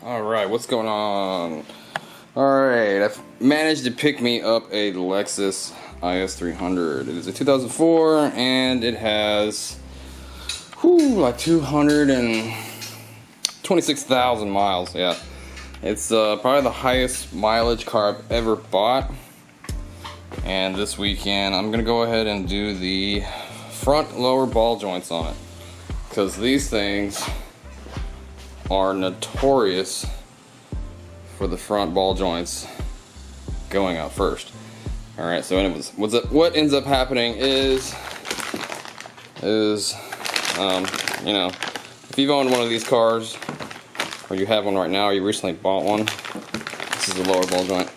Alright, what's going on? Alright, I've managed to pick me up a Lexus IS300. It is a 2004 and it has like 226,000 miles. Yeah, it's probably the highest mileage car I've ever bought. And this weekend I'm gonna go ahead and do the front lower ball joints on it, because these things are notorious for the front ball joints going out first. Alright, so anyways, what ends up happening is you know, if you've owned one of these cars, or you have one right now, or you recently bought one, this is the lower ball joint.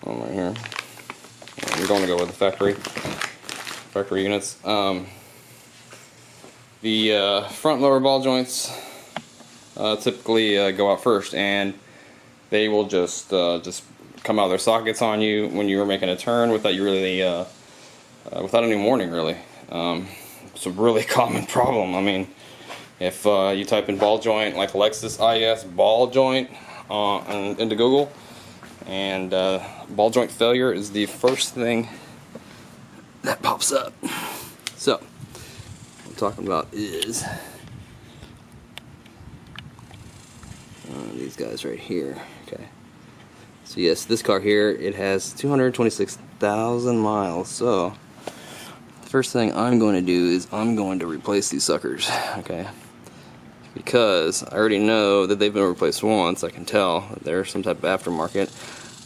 Right here. You're going to go with the factory units. The front lower ball joints typically go out first, and they will just come out of their sockets on you when you're making a turn without you really without any warning, really. It's a really common problem. I mean, if you type in ball joint, like Lexus IS ball joint into Google, and ball joint failure is the first thing that pops up. So what I'm talking about is these guys right here. Okay, so yes, this car here, it has 226,000 miles. So the first thing I'm going to do is I'm going to replace these suckers. Okay, because I already know that they've been replaced once. I can tell that they're some type of aftermarket.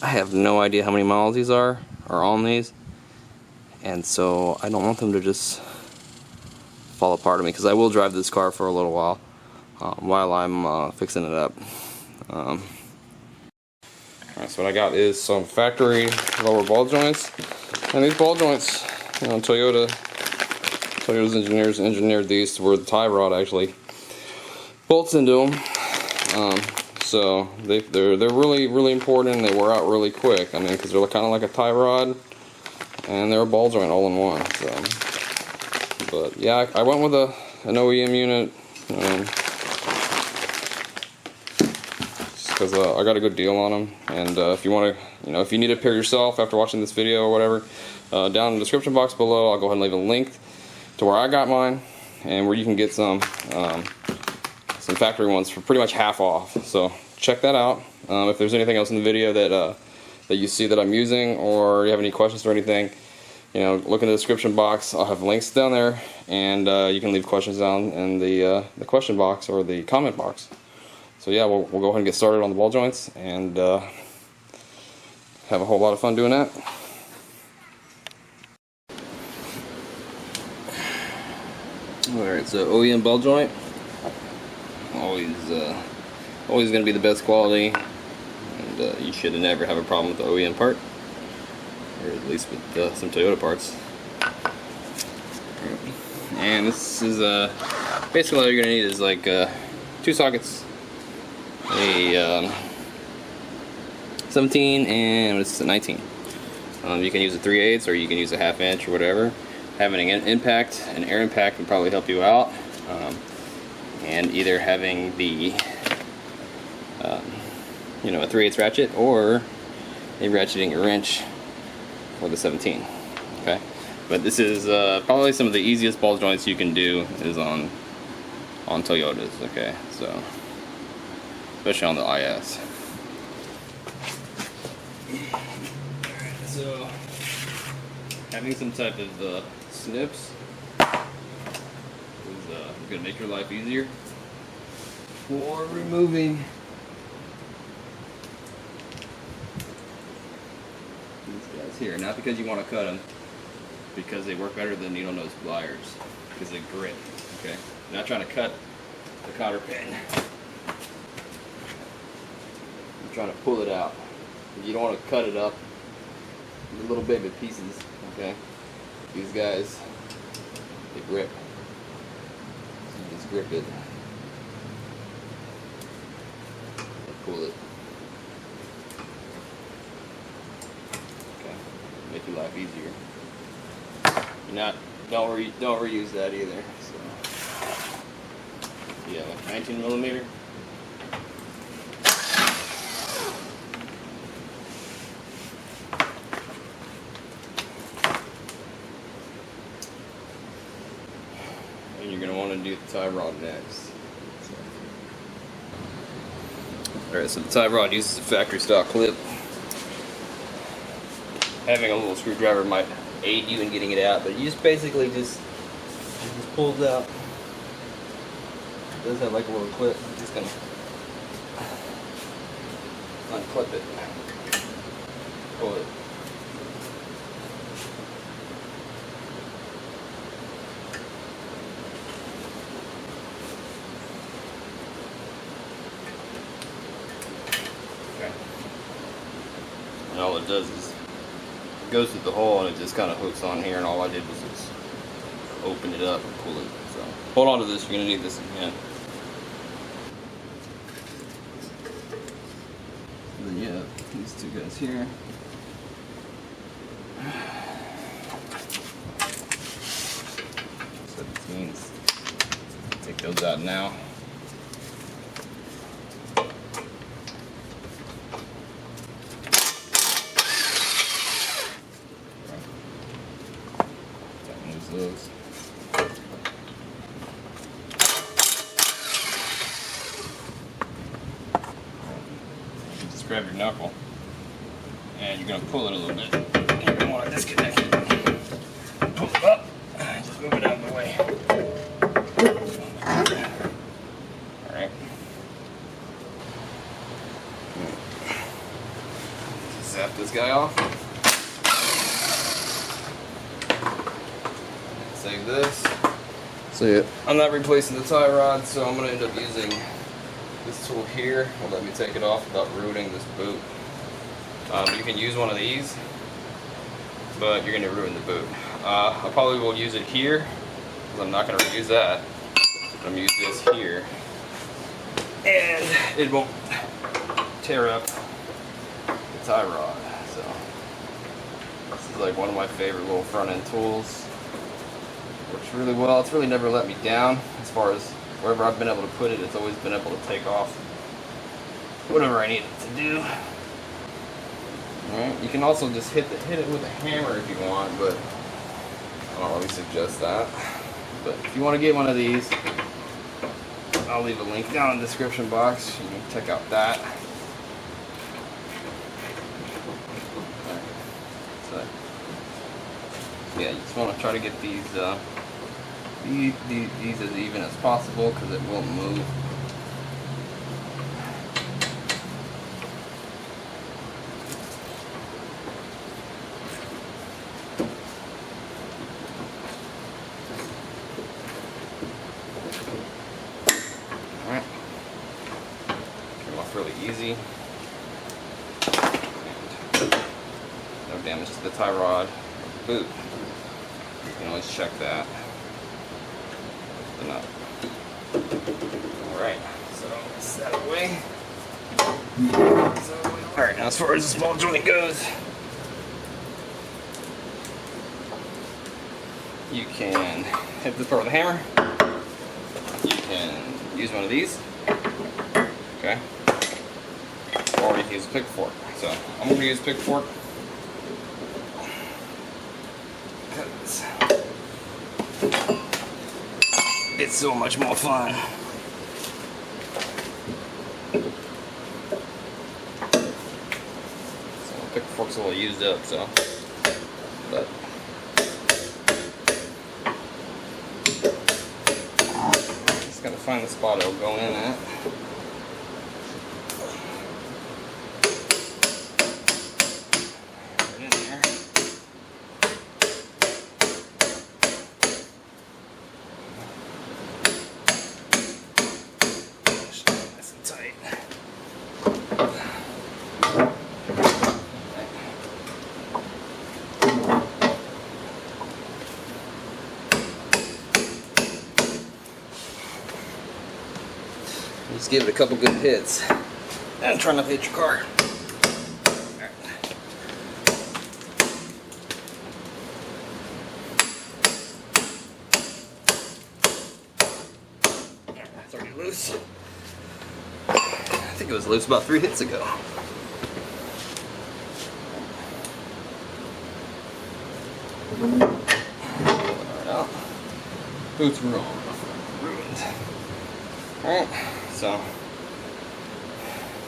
I have no idea how many miles these are on these, and so I don't want them to just fall apart on me, because I will drive this car for a little while I'm fixing it up. Alright, so what I got is some factory lower ball joints, and these ball joints, you know, Toyota's engineers engineered these to where the tie rod actually bolts into them. So they're really important, and they wear out really quick. I mean, because they're kind of like a tie rod, and they're a ball joint all in one. So, but yeah, I went with an OEM unit, just because I got a good deal on them. And if you want to, if you need a pair yourself after watching this video or whatever, down in the description box below, I'll go ahead and leave a link to where I got mine, and where you can get some factory ones for pretty much half off. So check that out. If there's anything else in the video that you see that I'm using, or you have any questions or anything, look in the description box. I'll have links down there, and you can leave questions down in the question box or the comment box. So yeah, we'll go ahead and get started on the ball joints, and have a whole lot of fun doing that. Alright, so OEM ball joint, always going to be the best quality, and you should never have a problem with the OEM part, or at least with some Toyota parts. And this is basically all you're going to need is like 2 sockets, a 17 and what's a 19. You can use a 3/8 or you can use a 1/2 inch or whatever. Having an air impact would probably help you out. And either having the a 3/8 ratchet, or a ratcheting wrench for the 17. Okay, but this is probably some of the easiest ball joints you can do is on Toyotas. Okay, so especially on the IS. Alright, so having some type of snips is going to make your life easier for removing these guys here. Not because you want to cut them, because they work better than needle nose pliers, because they grip. Okay, I'm not trying to cut the cotter pin. I'm trying to pull it out. You don't want to cut it up into little baby pieces. Okay, these guys, they grip. So you just grip it. Pull it. Okay, make your life easier. Don't reuse that either. So yeah, like 19 millimeter. And you're going to want to do the tie rod next. Alright, so the tie rod uses a factory stock clip. Having a little screwdriver might aid you in getting it out, but you just basically just pulls out. It does have like a little clip. I'm just going to unclip it. Pull it. And all it does is it goes through the hole and it just kind of hooks on here, and all I did was just open it up and pull it. So hold on to this, you're going to need this again. And then yeah, these two guys here. Take those out now. Those. Just grab your knuckle and you're going to pull it a little bit. You're going to want to disconnect it. Pull it up and just move it out of the way. Alright. Zap this guy off. Save this. So I'm not replacing the tie rod, so I'm going to end up using this tool here. Will let me take it off without ruining this boot. You can use one of these, but you're going to ruin the boot. I probably will use it here, because I'm not going to reuse that. I'm going to use this here, and it won't tear up the tie rod. So this is like one of my favorite little front end tools. Works really well. It's really never let me down as far as wherever I've been able to put it. It's always been able to take off whatever I need it to do. Alright, you can also just hit it with a hammer if you want, but I don't really suggest that. But if you want to get one of these, I'll leave a link down in the description box. You can check out that. So, yeah, you just want to try to get these as even as possible, because it won't move. Alright. Came off really easy. And no damage to the tie rod or the boot. You can always check that. Alright, so set away. Alright, now as far as the small joint goes, you can hit this part with a hammer. You can use one of these. Okay. Or you can use a pick fork. So I'm going to use a pick fork. It's so much more fun. So the pick fork's a little used up, so but just gotta find the spot it'll go in at. Just give it a couple good hits and try not to hit your car. It's already loose. I think it was loose about 3 hits ago. Alright, boots were on. Alright, so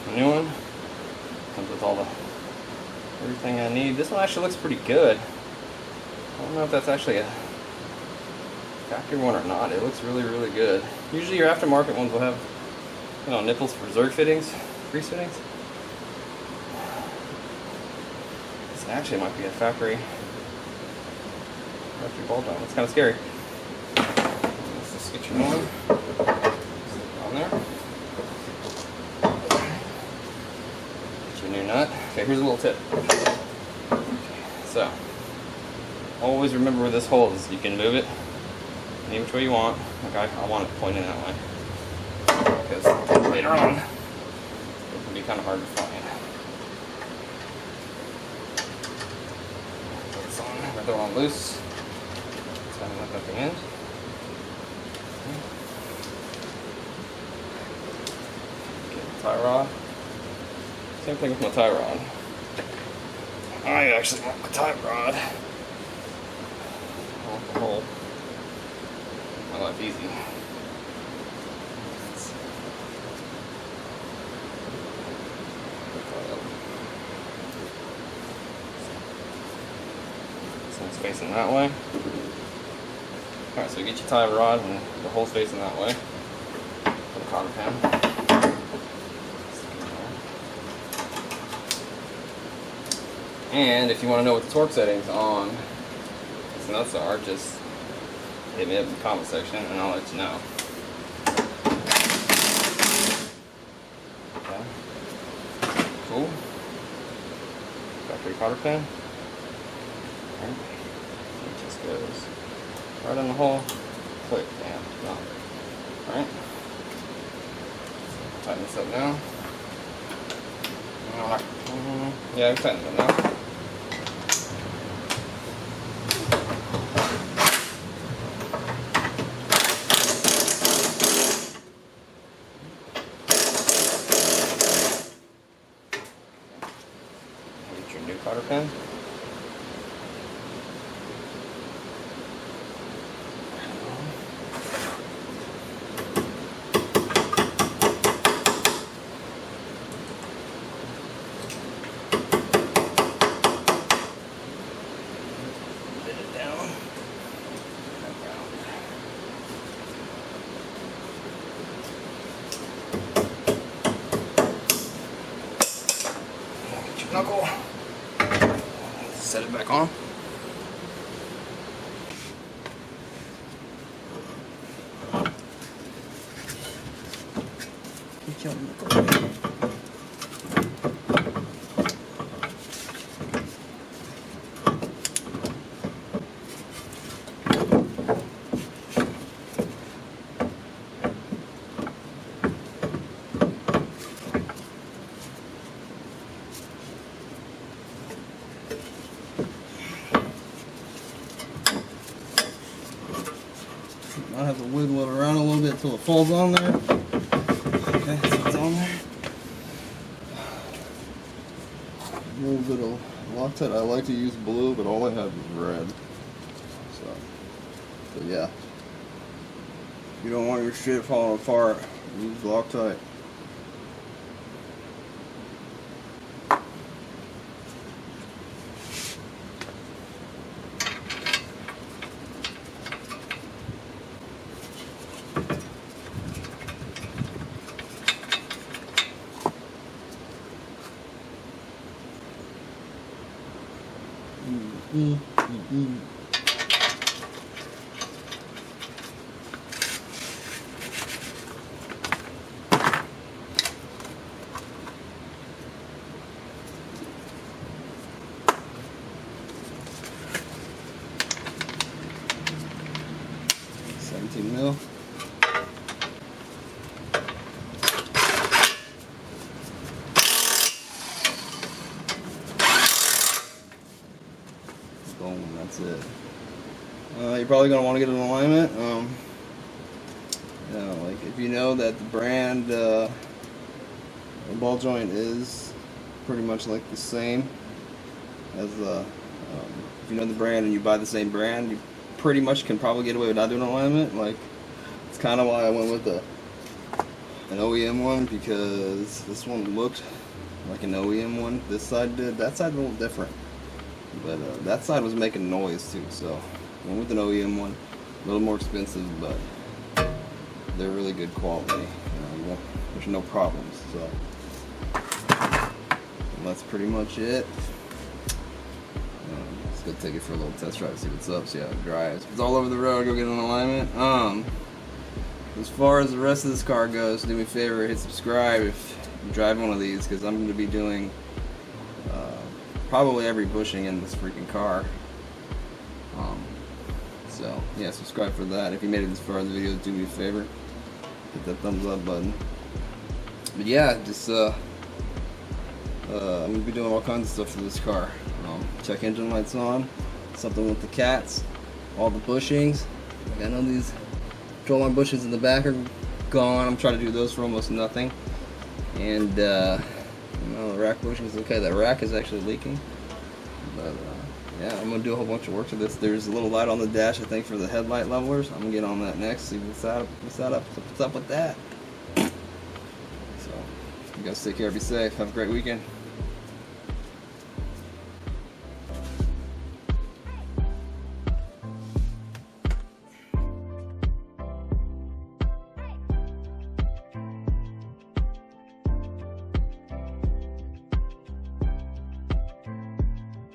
the new one comes with all the everything I need. This one actually looks pretty good. I don't know if that's actually a factory one or not. It looks really, really good. Usually your aftermarket ones will have, you know, nipples for Zerg fittings, grease fittings. This actually might be a factory ball joint. It's kind of scary. Let's just get your one on there. Get your new nut. Okay, here's a little tip. Okay, so always remember where this hole is. You can move it any which way you want. Okay, I want it pointing that way because later on it can be kind of hard to find. Put this on. Throw it on loose. Tighten up at the end. Get the tie rod. Same thing with my tie rod. I actually want my tie rod. I want the hole. My life easy. This one's facing that way. Alright, so you get your tie rod and the hole's facing that way. Put a cotter pin. And if you want to know what the torque settings on these nuts are, just hit me up in the comment section and I'll let you know. Okay. Cool. Factory cotter pin. Alright. It just goes right in the hole. Click. Damn. No. Alright. Tighten this up now. Yeah, I've tightened it now. Get your new cotter pin. Knuckle. Set it back on. Get your knuckle. I have to wiggle it around a little bit until it falls on there. Okay, so it's on there. A little bit of Loctite. I like to use blue, but all I have is red. So yeah. If you don't want your shit falling apart, use Loctite. Mil. Boom, that's it. You're probably going to want to get an alignment. You know, like if you know that the brand the ball joint is pretty much like the same as if you know the brand and you buy the same brand, you pretty much can probably get away without doing an alignment. Like It's kind of why I went with an OEM one, because this one looked like an OEM one. This side did. That side a little different, but that side was making noise too. So I went with an OEM one, a little more expensive, but they're really good quality. There's no problems. So that's pretty much it. Let's go take it for a little test drive, see what's up, see how it drives. If it's all over the road, go get an alignment. As far as the rest of this car goes, do me a favor, hit subscribe if you drive one of these, because I'm going to be doing probably every bushing in this freaking car. So yeah, subscribe for that. If you made it this far in the video, do me a favor, hit that thumbs up button. But yeah, just I'm gonna be doing all kinds of stuff for this car. Check engine lights on, something with the cats, all the bushings. Like I know these control arm bushings in the back are gone. I'm trying to do those for almost nothing. And the rack bushings, okay, that rack is actually leaking. But yeah, I'm gonna do a whole bunch of work to this. There's a little light on the dash, I think, for the headlight levelers. I'm gonna get on that next, see what's up with that. So you guys take care, be safe, have a great weekend.